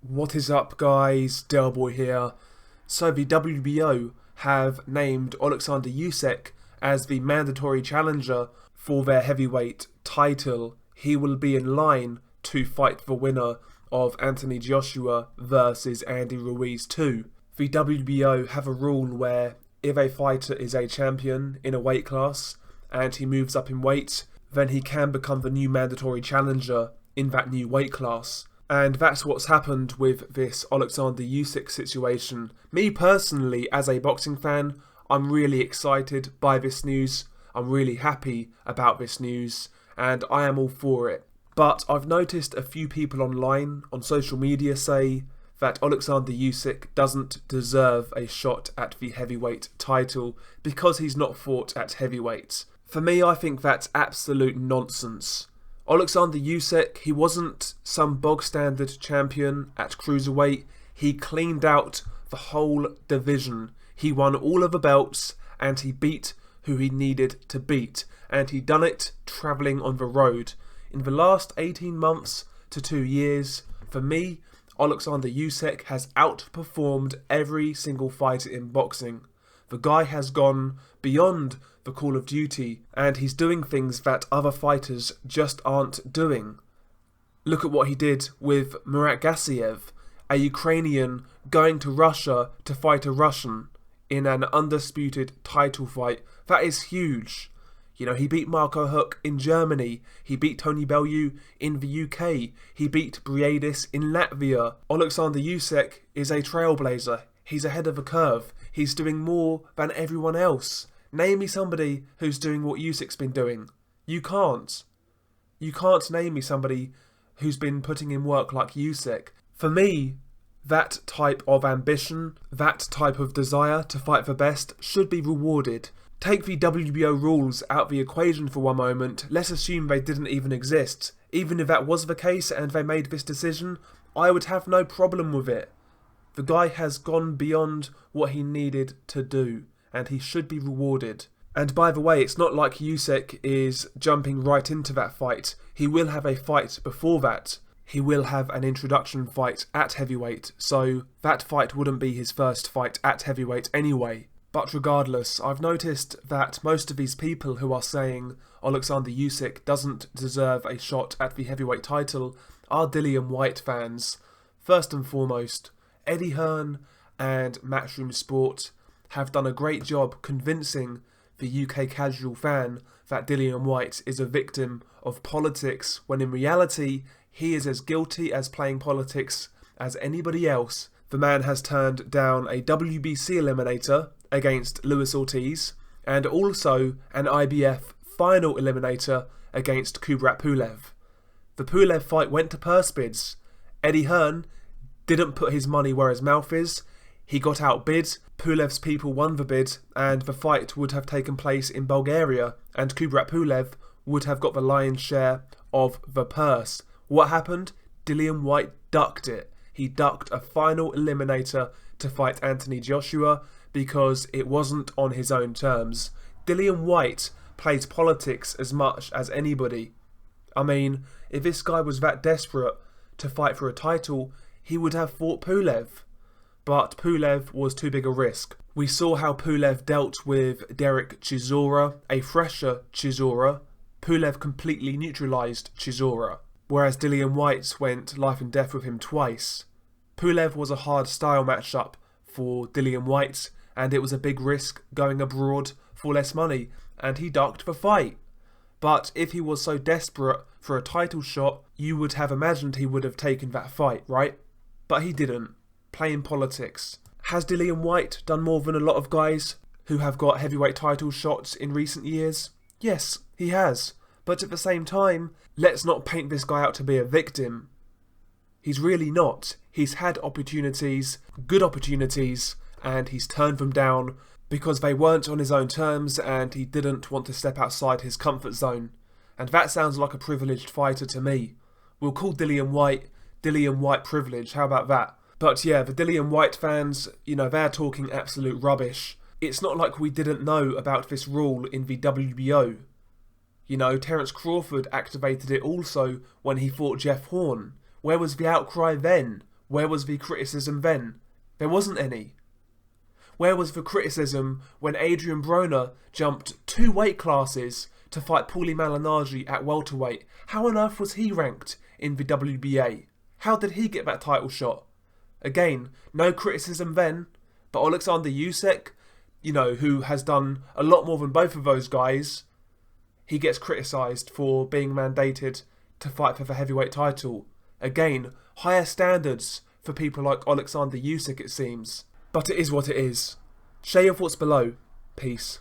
What is up, guys? Delboy here. So the WBO have named Oleksandr Usyk as the mandatory challenger for their heavyweight title. He will be in line to fight the winner of Anthony Joshua versus Andy Ruiz too. The WBO have a rule where if a fighter is a champion in a weight class and he moves up in weight, then he can become the new mandatory challenger in that new weight class. And that's what's happened with this Oleksandr Usyk situation. Me personally, as a boxing fan, I'm really excited by this news. I'm really happy about this news, and I am all for it. But I've noticed a few people online, on social media, say that Oleksandr Usyk doesn't deserve a shot at the heavyweight title because he's not fought at heavyweight. For me, I think that's absolute nonsense. Oleksandr Usyk, he wasn't some bog-standard champion at cruiserweight. He cleaned out the whole division. He won all of the belts and he beat who he needed to beat. And he done it travelling on the road. In the last 18 months to 2 years, for me, Oleksandr Usyk has outperformed every single fighter in boxing. The guy has gone beyond the Call of Duty and he's doing things that other fighters just aren't doing. Look at what he did with Murat Gassiev, a Ukrainian going to Russia to fight a Russian in an undisputed title fight. That is huge. You know, he beat Marco Huck in Germany. He beat Tony Bellew in the UK. He beat Briedis in Latvia. Oleksandr Usyk is a trailblazer. He's ahead of the curve. He's doing more than everyone else. Name me somebody who's doing what Usyk's been doing. You can't. You can't name me somebody who's been putting in work like Usyk. For me, that type of ambition, that type of desire to fight the best should be rewarded. Take the WBO rules out of the equation for one moment. Let's assume they didn't even exist. Even if that was the case and they made this decision, I would have no problem with it. The guy has gone beyond what he needed to do, and he should be rewarded. And by the way, it's not like Usyk is jumping right into that fight. He will have a fight before that. He will have an introduction fight at heavyweight, so that fight wouldn't be his first fight at heavyweight anyway. But regardless, I've noticed that most of these people who are saying Oleksandr Usyk doesn't deserve a shot at the heavyweight title are Dillian Whyte fans. First and foremost, Eddie Hearn and Matchroom Sport have done a great job convincing the UK casual fan that Dillian Whyte is a victim of politics, when in reality he is as guilty as playing politics as anybody else. The man has turned down a WBC eliminator against Luis Ortiz and also an IBF final eliminator against Kubrat Pulev. The Pulev fight went to purse bids. Eddie Hearn didn't put his money where his mouth is. He got outbid, Pulev's people won the bid, and the fight would have taken place in Bulgaria, and Kubrat Pulev would have got the lion's share of the purse. What happened? Dillian Whyte ducked it. He ducked a final eliminator to fight Anthony Joshua because it wasn't on his own terms. Dillian Whyte plays politics as much as anybody. I mean, if this guy was that desperate to fight for a title, he would have fought Pulev. But Pulev was too big a risk. We saw how Pulev dealt with Derek Chisora, a fresher Chisora. Pulev completely neutralised Chisora, whereas Dillian Whyte went life and death with him twice. Pulev was a hard style matchup for Dillian Whyte, and it was a big risk going abroad for less money, and he ducked the fight. But if he was so desperate for a title shot, you would have imagined he would have taken that fight, right? But he didn't. Playing politics. Has Dillian Whyte done more than a lot of guys who have got heavyweight title shots in recent years? Yes, he has. But at the same time, let's not paint this guy out to be a victim. He's really not. He's had opportunities, good opportunities, and he's turned them down because they weren't on his own terms and he didn't want to step outside his comfort zone. And that sounds like a privileged fighter to me. We'll call Dillian Whyte privilege, how about that? But yeah, the Dillian Whyte fans, you know, they're talking absolute rubbish. It's not like we didn't know about this rule in the WBO. You know, Terence Crawford activated it also when he fought Jeff Horn. Where was the outcry then? Where was the criticism then? There wasn't any. Where was the criticism when Adrian Broner jumped 2 weight classes to fight Paulie Malignaggi at welterweight? How on earth was he ranked in the WBA? How did he get that title shot? Again, no criticism then, but Oleksandr Usyk, who has done a lot more than both of those guys, he gets criticised for being mandated to fight for the heavyweight title. Again, higher standards for people like Oleksandr Usyk, it seems. But it is what it is. Share your thoughts below. Peace.